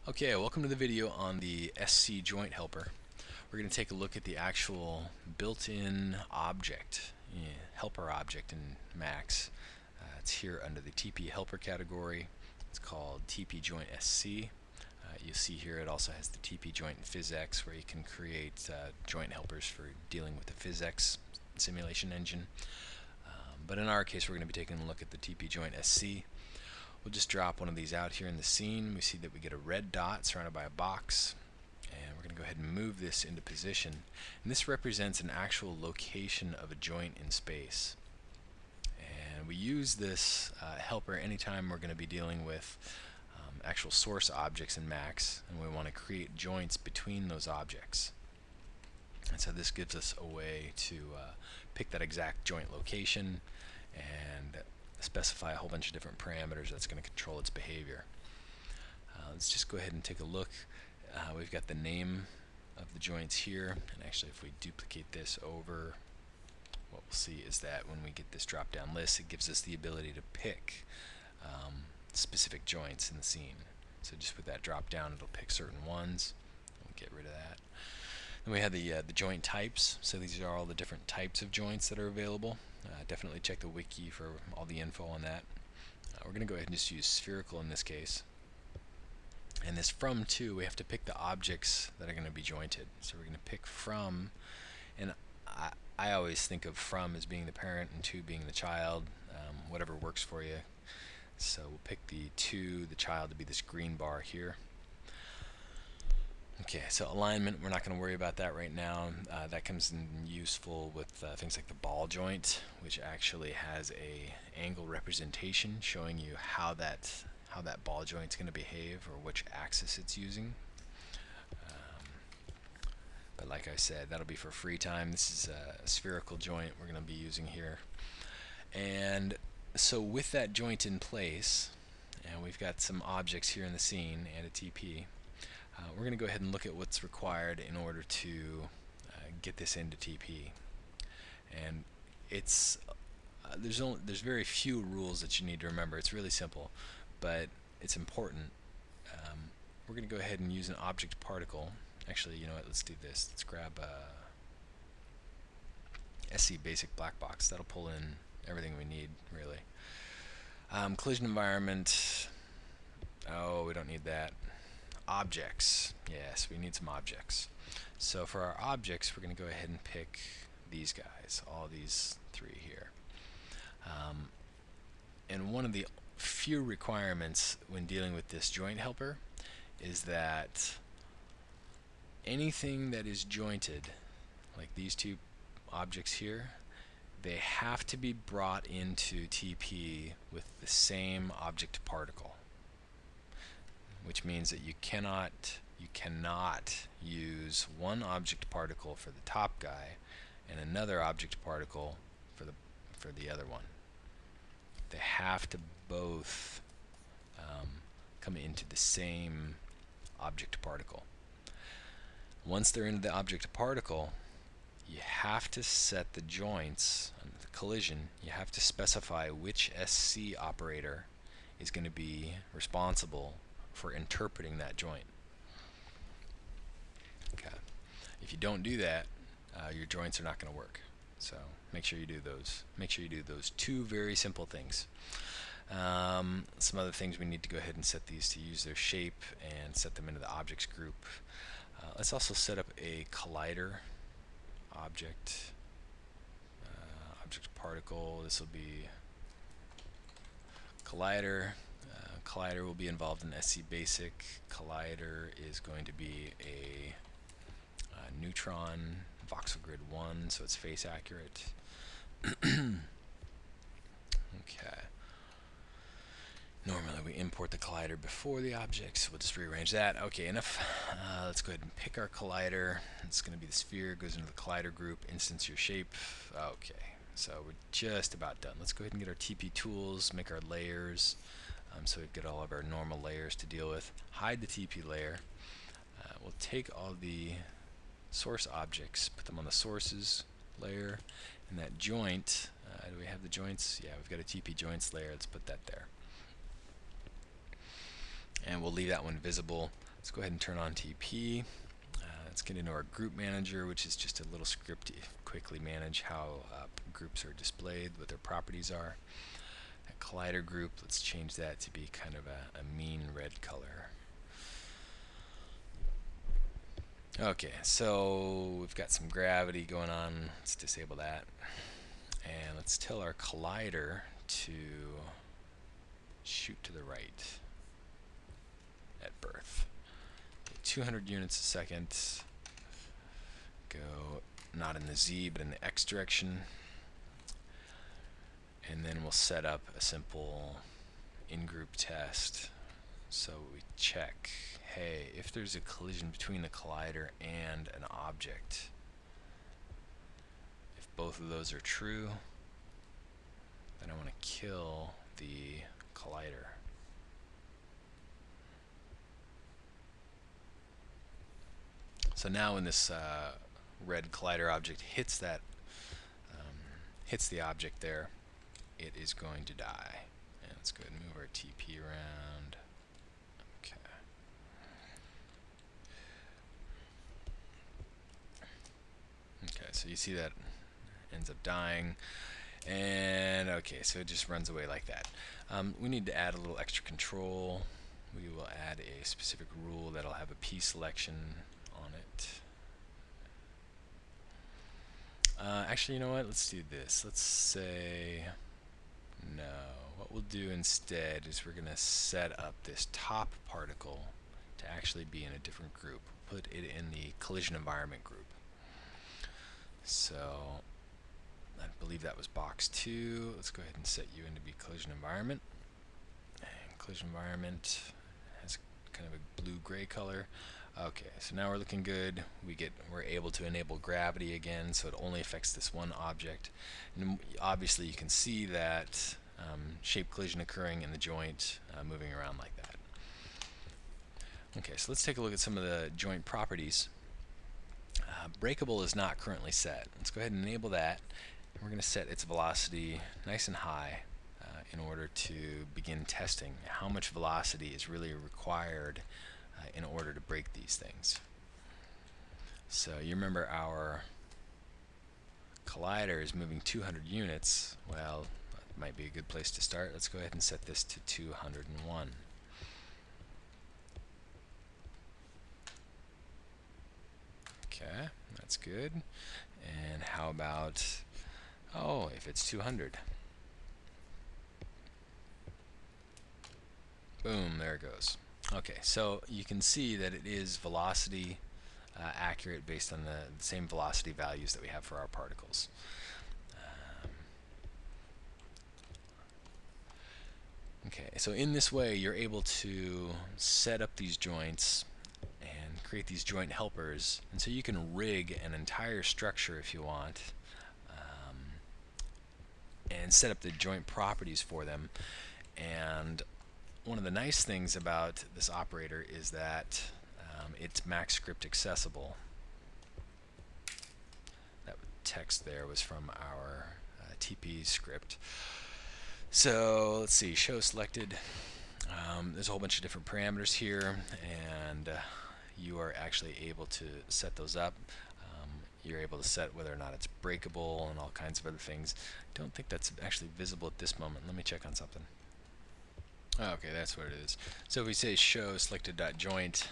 Okay, welcome to the video on the SC joint helper. We're going to take a look at the actual built-in object, helper object in Max. It's here under the TP helper category. It's called TP Joint SC. You'll see here it also has the TP Joint PhysX, where you can create joint helpers for dealing with the PhysX simulation engine. But in our case, we're going to be taking a look at the TP Joint SC. We'll just drop one of these out here in the scene. We see that we get a red dot surrounded by a box, and we're going to go ahead and move this into position. And this represents an actual location of a joint in space. And we use this helper anytime we're going to be dealing with actual source objects in Max, and we want to create joints between those objects. And so this gives us a way to pick that exact joint location and specify a whole bunch of different parameters that's going to control its behavior. Let's just go ahead and take a look. We've got the name of the joints here, and actually if we duplicate this over, what we'll see is that when we get this drop down list, it gives us the ability to pick specific joints in the scene. So just with that drop down, it'll pick certain ones. We'll get rid of that. Then we have the joint types. So these are all the different types of joints that are available. Definitely check the wiki for all the info on that. We're going to go ahead and just use spherical in this case. And this from to, we have to pick the objects that are going to be jointed. So we're going to pick from, and I always think of from as being the parent and to being the child, whatever works for you. So we'll pick the child to be this green bar here. Okay, so alignment, we're not going to worry about that right now. That comes in useful with things like the ball joint, which actually has a angle representation showing you how that ball joint is going to behave or which axis it's using. But like I said, that'll be for free time. This is a spherical joint we're going to be using here. And so with that joint in place, and we've got some objects here in the scene and a TP, we're going to go ahead and look at what's required in order to get this into TP. And it's there's very few rules that you need to remember. It's really simple, but it's important. We're going to go ahead and use an object particle. Actually, you know what? Let's do this. Let's grab SC basic black box. That'll pull in everything we need, really. Collision environment. Oh, we don't need that. Objects. Yes, we need some objects. So for our objects, we're going to go ahead and pick these guys, all these three here. And one of the few requirements when dealing with this joint helper is that anything that is jointed, like these two objects here, they have to be brought into TP with the same object particle, which means that you cannot use one object particle for the top guy and another object particle for the other one. They have to both come into the same object particle. Once they're into the object particle, you have to set the joints, the collision, you have to specify which SC operator is going to be responsible for interpreting that joint. Okay. If you don't do that, your joints are not going to work. So make sure you do those. Make sure you do those two very simple things. Some other things, we need to go ahead and set these to use their shape and set them into the objects group. Let's also set up a collider object. Object particle. This will be collider. Collider will be involved in SC basic. Collider is going to be a neutron voxel grid 1, so it's face accurate. Okay. Normally we import the collider before the objects. We'll just rearrange that. Okay, enough. Let's go ahead and pick our collider. It's going to be the sphere, goes into the collider group, instance your shape. Okay, so we're just about done. Let's go ahead and get our TP tools, make our layers. So we've got all of our normal layers to deal with. Hide the TP layer. We'll take all the source objects, put them on the sources layer, and that joint, do we have the joints? Yeah, we've got a TP joints layer. Let's put that there. And we'll leave that one visible Let's go ahead and turn on TP. Let's get into our group manager, which is just a little script to quickly manage how groups are displayed, what their properties are. That collider group, let's change that to be kind of a mean red color. Okay, so we've got some gravity going on. Let's disable that. And let's tell our collider to shoot to the right at birth. 200 units a second. Go not in the Z but in the X direction. And then we'll set up a simple in-group test. So we check, hey, if there's a collision between the collider and an object, if both of those are true, then I want to kill the collider. So now when this red collider object hits that, hits the object there, it is going to die. And let's go ahead and move our TP around. Okay. Okay, so you see that ends up dying. And okay, so it just runs away like that. We need to add a little extra control. We will add a specific rule that'll have a P selection on it. Actually, you know what? Let's do this. Let's say no. What we'll do instead is we're going to set up this top particle to actually be in a different group. We'll put it in the collision environment group. So I believe that was box 2. Let's go ahead and set you into be collision environment. And collision environment has kind of a blue-gray color. Okay, so now we're looking good. We're able to enable gravity again, so it only affects this one object. And obviously you can see that shape collision occurring in the joint, moving around like that. Okay, so let's take a look at some of the joint properties. Breakable is not currently set. Let's go ahead and enable that. We're going to set its velocity nice and high in order to begin testing how much velocity is really required in order to break these things. So you remember our collider is moving 200 units. Well, that might be a good place to start. Let's go ahead and set this to 201. Okay, that's good. And how about, oh, if it's 200? Boom, there it goes. Okay, so you can see that it is velocity accurate based on the same velocity values that we have for our particles. Okay, so in this way you're able to set up these joints and create these joint helpers, and so you can rig an entire structure if you want, and set up the joint properties for them. And one of the nice things about this operator is that it's max script accessible. That text there was from our TP script. So let's see, show selected. There's a whole bunch of different parameters here, and you are actually able to set those up. You're able to set whether or not it's breakable and all kinds of other things. I don't think that's actually visible at this moment. Let me check on something. Okay, that's what it is. So if we say show selected.joint,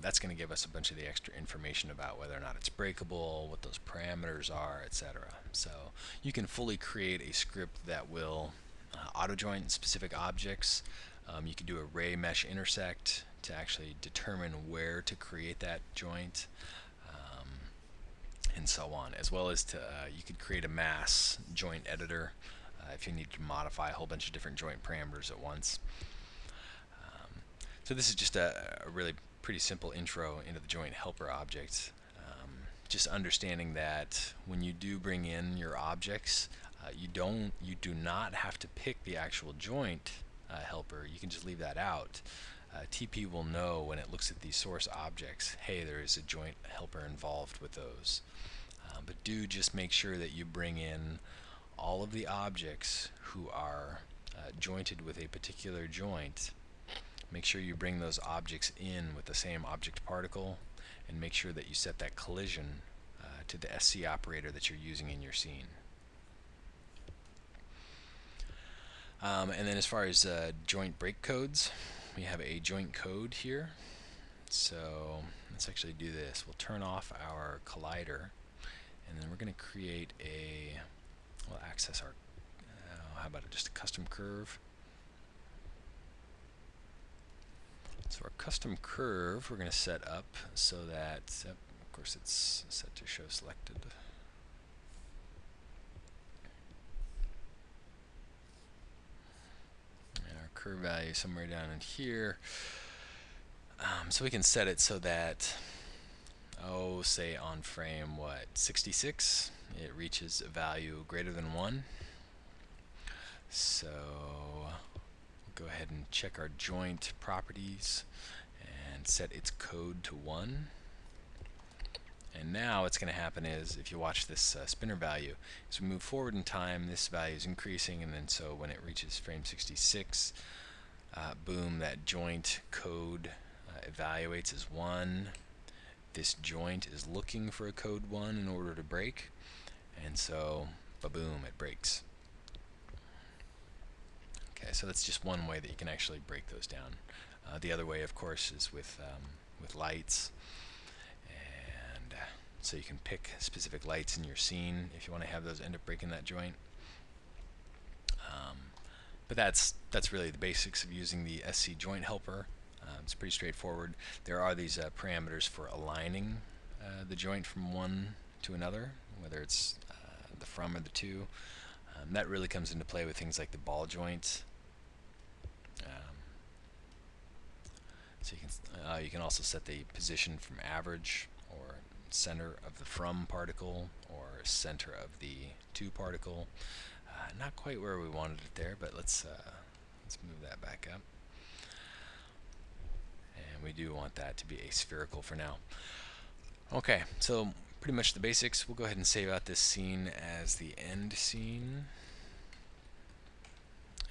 that's going to give us a bunch of the extra information about whether or not it's breakable, what those parameters are, etc. So you can fully create a script that will auto joint specific objects. You can do array mesh intersect to actually determine where to create that joint, and so on, as well as to you could create a mass joint editor if you need to modify a whole bunch of different joint parameters at once. So this is just a really pretty simple intro into the joint helper object. Just understanding that when you do bring in your objects, you do not have to pick the actual joint helper. You can just leave that out. TP will know when it looks at these source objects, hey, there is a joint helper involved with those. But do just make sure that you bring in all of the objects who are jointed with a particular joint make sure you bring those objects in with the same object particle, and make sure that you set that collision to the SC operator that you're using in your scene. And then as far as joint break codes, we have a joint code here. So let's actually do this. We'll turn off our collider, and then we're going to create we'll access our, how about just a custom curve. So our custom curve we're going to set up so that, of course it's set to show selected. And our curve value somewhere down in here. So we can set it so that, say on frame 66, it reaches a value greater than 1. So we'll go ahead and check our joint properties and set its code to 1. And now what's going to happen is, if you watch this spinner value, as we move forward in time, this value is increasing, and then so when it reaches frame 66, boom, that joint code evaluates as 1. This joint is looking for a code 1 in order to break, and so ba-boom, it breaks. Okay, so that's just one way that you can actually break those down. The other way, of course, is with lights, and so you can pick specific lights in your scene if you want to have those end up breaking that joint. But that's really the basics of using the SC joint helper. It's pretty straightforward. There are these parameters for aligning the joint from one to another, whether it's the from or the to. That really comes into play with things like the ball joint. So you can also set the position from average, or center of the from particle, or center of the to particle. Not quite where we wanted it there, but let's move that back up. And we do want that to be aspherical for now. Okay, so pretty much the basics. We'll go ahead and save out this scene as the end scene,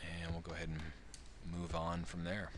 and we'll go ahead and move on from there.